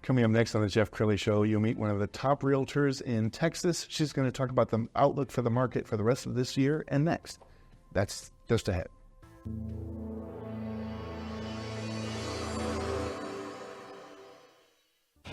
Coming up next on the Jeff Crilley Show, you'll meet one of the top realtors in Texas. She's going to talk about the outlook for the market for the rest of this year and next. That's just ahead.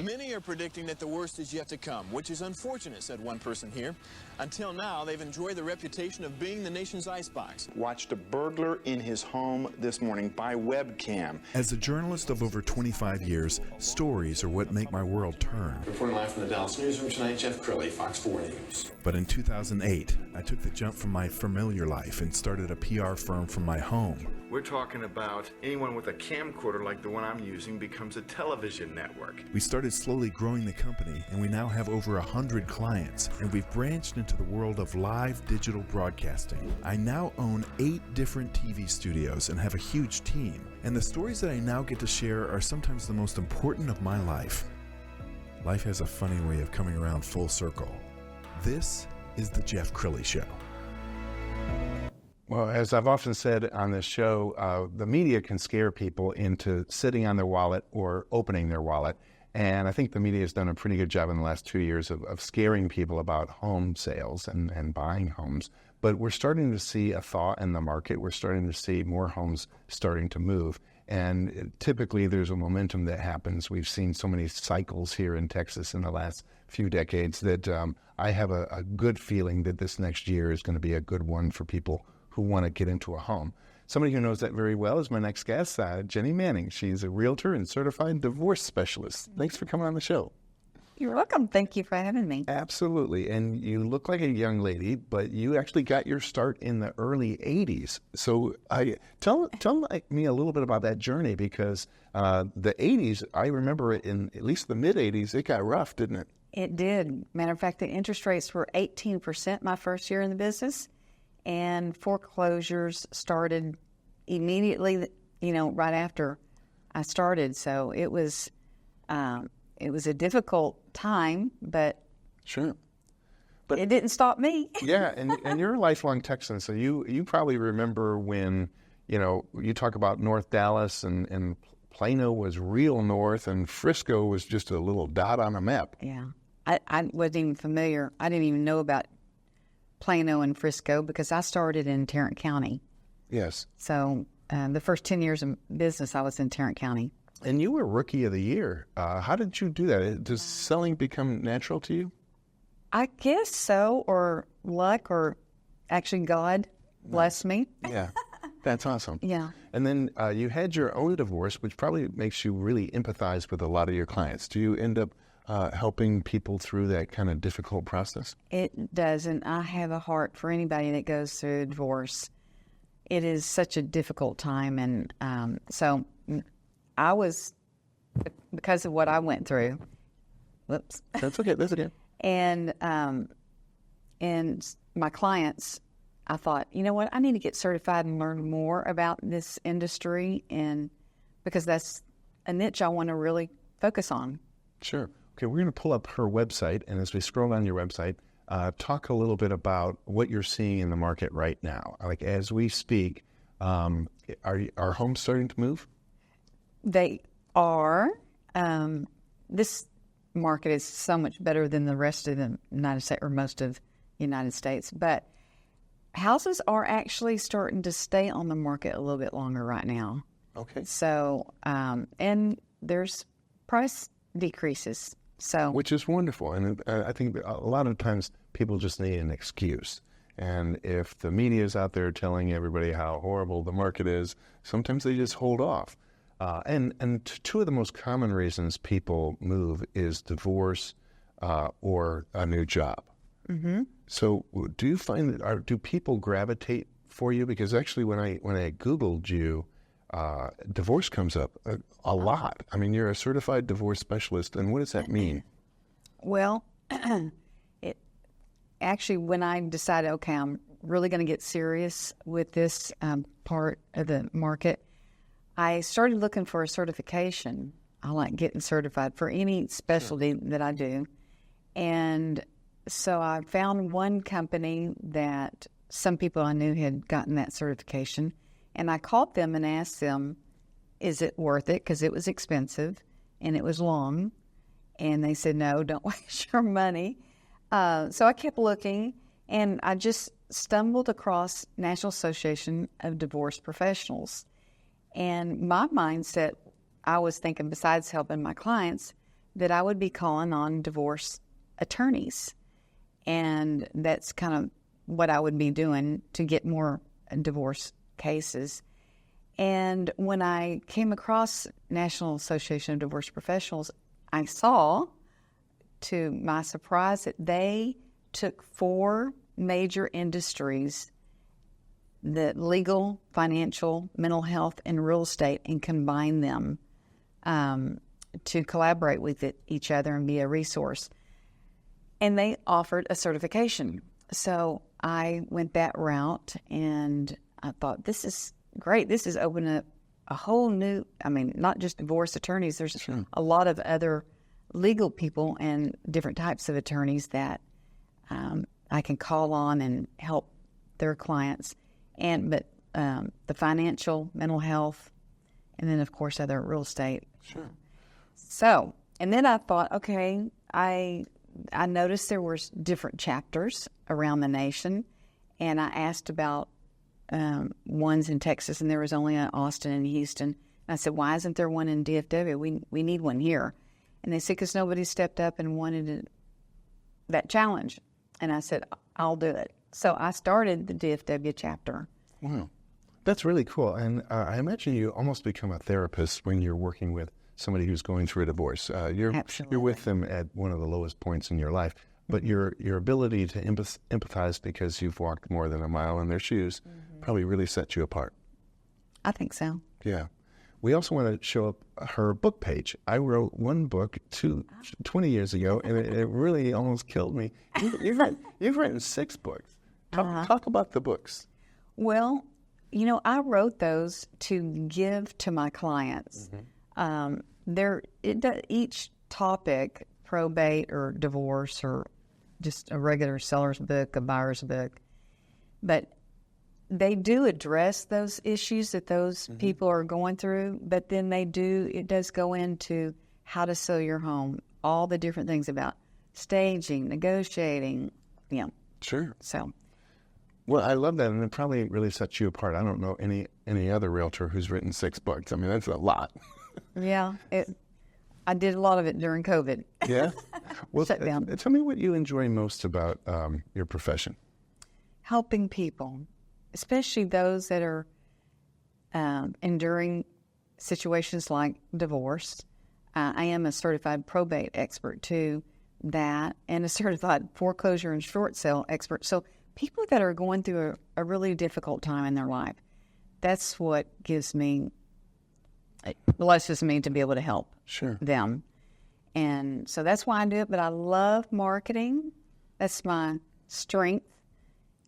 Many are predicting that the worst is yet to come, which is unfortunate, said one person here. Until now, they've enjoyed the reputation of being the nation's icebox. Watched a burglar in his home this morning by webcam. As a journalist of over 25 years, stories are what make my world turn. Reporting live from the Dallas newsroom tonight, Jeff Crilley, Fox 4 News. But in 2008, I took the jump from my familiar life and started a PR firm from my home. We're talking about anyone with a camcorder like the one I'm using becomes a television network. We started slowly growing the company, and we now have over 100 clients, and we've branched into the world of live digital broadcasting. I now own 8 different TV studios and have a huge team, and the stories that I now get to share are sometimes the most important of my life. Life has a funny way of coming around full circle. This is the Jeff Crilley Show. Well, as I've often said on this show, the media can scare people into sitting on their wallet or opening their wallet. And I think the media has done a pretty good job in the last 2 years of scaring people about home sales and buying homes. But we're starting to see a thaw in the market. We're starting to see more homes starting to move. And typically there's a momentum that happens. We've seen so many cycles here in Texas in the last few decades that I have a good feeling that this next year is going to be a good one for people who want to get into a home. Somebody who knows that very well is my next guest, Geni Manning. She's a realtor and certified divorce specialist. Thanks for coming on the show. You're welcome. Thank you for having me. Absolutely. And you look like a young lady, but you actually got your start in the early 80s. So tell me a little bit about that journey, because the 80s, I remember it in at least the mid-80s, it got rough, didn't it? It did. Matter of fact, the interest rates were 18% my first year in the business. And foreclosures started immediately, right after I started. So it was a difficult time, but sure, it didn't stop me. Yeah, and you're a lifelong Texan, so you probably remember when you talk about North Dallas and Plano was real north, and Frisco was just a little dot on a map. Yeah, I wasn't even familiar. I didn't even know about Plano and Frisco because I started in Tarrant County. Yes. So the first 10 years of business, I was in Tarrant County. And you were Rookie of the Year. How did you do that? Does selling become natural to you? I guess so, or luck, or actually God blessed me. Yeah, that's awesome. Yeah. And then you had your own divorce, which probably makes you really empathize with a lot of your clients. Do you end up helping people through that kind of difficult process? It does, and I have a heart for anybody that goes through a divorce. It is such a difficult time, and so I was, because of what I went through. Whoops. That's okay. That's okay. And my clients, I thought, you know what, I need to get certified and learn more about this industry, and because that's a niche I want to really focus on. Sure. Okay, we're going to pull up her website, and as we scroll down your website, talk a little bit about what you're seeing in the market right now. Like as we speak, are homes starting to move? They are. This market is so much better than the rest of the United States, or most of the United States, but houses are actually starting to stay on the market a little bit longer right now. Okay. So, and there's price decreases. So, which is wonderful. And I think a lot of times people just need an excuse. And if the media is out there telling everybody how horrible the market is, sometimes they just hold off. And two of the most common reasons people move is divorce or a new job. Mm-hmm. So do you find that, do people gravitate for you? Because actually when I Googled you, divorce comes up a lot. I mean, you're a certified divorce specialist, and what does that mean? Well, it actually, when I decided, okay, I'm really going to get serious with this part of the market, I started looking for a certification. I like getting certified for any specialty that I do. And so I found one company that some people I knew had gotten that certification. And I called them and asked them, is it worth it? Because it was expensive and it was long. And they said, no, don't waste your money. So I kept looking, and I just stumbled across National Association of Divorce Professionals. And my mindset, I was thinking, besides helping my clients, that I would be calling on divorce attorneys. And that's kind of what I would be doing to get more divorce cases. And when I came across National Association of Divorce Professionals, I saw, to my surprise, that they took 4 major industries, the legal, financial, mental health, and real estate, and combined them to collaborate with each other and be a resource. And they offered a certification. So I went that route, and I thought, this is great. This is opening up a whole new, not just divorce attorneys. There's a lot of other legal people and different types of attorneys that I can call on and help their clients. But the financial, mental health, and then, of course, other real estate. Sure. So, and then I thought, okay, I noticed there were different chapters around the nation, and I asked about ones in Texas, and there was only an Austin and Houston. And I said, why isn't there one in DFW? We need one here. And they said, because nobody stepped up and wanted that challenge. And I said, I'll do it. So I started the DFW chapter. Wow. That's really cool. And I imagine you almost become a therapist when you're working with somebody who's going through a divorce. You're with them at one of the lowest points in your life, but your ability to empathize because you've walked more than a mile in their shoes probably really sets you apart. I think so. Yeah. We also want to show up her book page. I wrote one book 20 years ago, and it really almost killed me. You've written 6 books. Talk about the books. Well, I wrote those to give to my clients. Each topic, probate or divorce or just a regular seller's book, a buyer's book, but they do address those issues that those people are going through, but then it does go into how to sell your home, all the different things about staging, negotiating, Sure. So. Well, I love that, and it probably really sets you apart. I don't know any other realtor who's written 6 books. That's a lot. Yeah, I did a lot of it during COVID. Yeah? Well, Shut down. Tell me what you enjoy most about your profession. Helping people, especially those that are enduring situations like divorce. I am a certified probate expert too, and a certified foreclosure and short sale expert. So people that are going through a really difficult time in their life, that's what blesses me to be able to help them. And so that's why I do it. But I love marketing. That's my strength,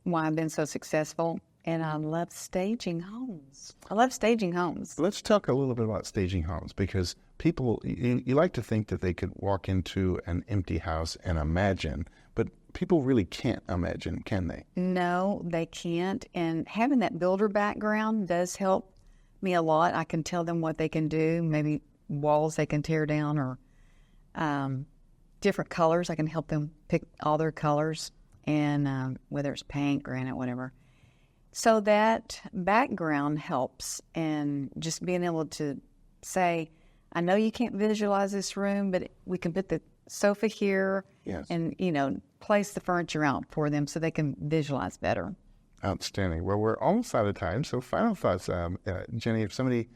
why I've been so successful. And I love staging homes. Let's talk a little bit about staging homes, because people, you like to think that they could walk into an empty house and imagine, but people really can't imagine, can they? No, they can't. And having that builder background does help me a lot. I can tell them what they can do, maybe walls they can tear down or different colors. I can help them pick all their colors, and whether it's paint, granite, whatever. So that background helps, and just being able to say, I know you can't visualize this room, but we can put the sofa here and, place the furniture out for them so they can visualize better. Outstanding. Well, we're almost out of time. So final thoughts, Geni, if somebody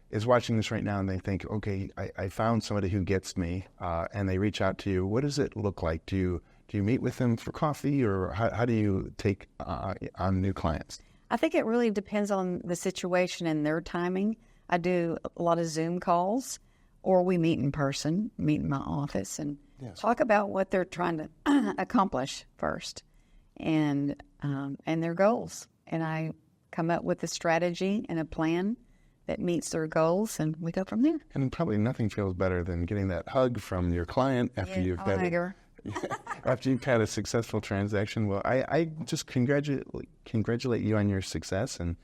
is watching this right now and they think, okay, I found somebody who gets me, and they reach out to you, what does it look like? Do you meet with them for coffee, or how do you take on new clients? I think it really depends on the situation and their timing. I do a lot of Zoom calls, or we meet in person, meet in my office, and talk about what they're trying to accomplish first, and their goals. And I come up with a strategy and a plan that meets their goals, and we go from there. And probably nothing feels better than getting that hug from your client after you've had a successful transaction. Well, I just congratulate you on your success, and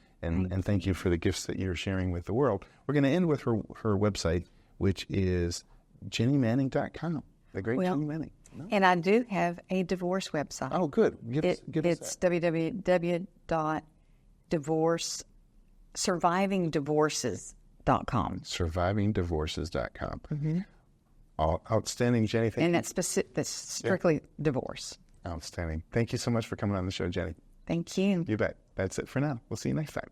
thank you for the gifts that you're sharing with the world. We're going to end with her website, which is GeniManning.com. The great Well, Geni Manning. No? And I do have a divorce website. Oh, good. Give us It's that. www.survivingdivorces.com. Survivingdivorces.com. Mm-hmm. Outstanding, Geni. Thank you. And that's strictly divorce. Outstanding. Thank you so much for coming on the show, Geni. Thank you. You bet. That's it for now. We'll see you next time.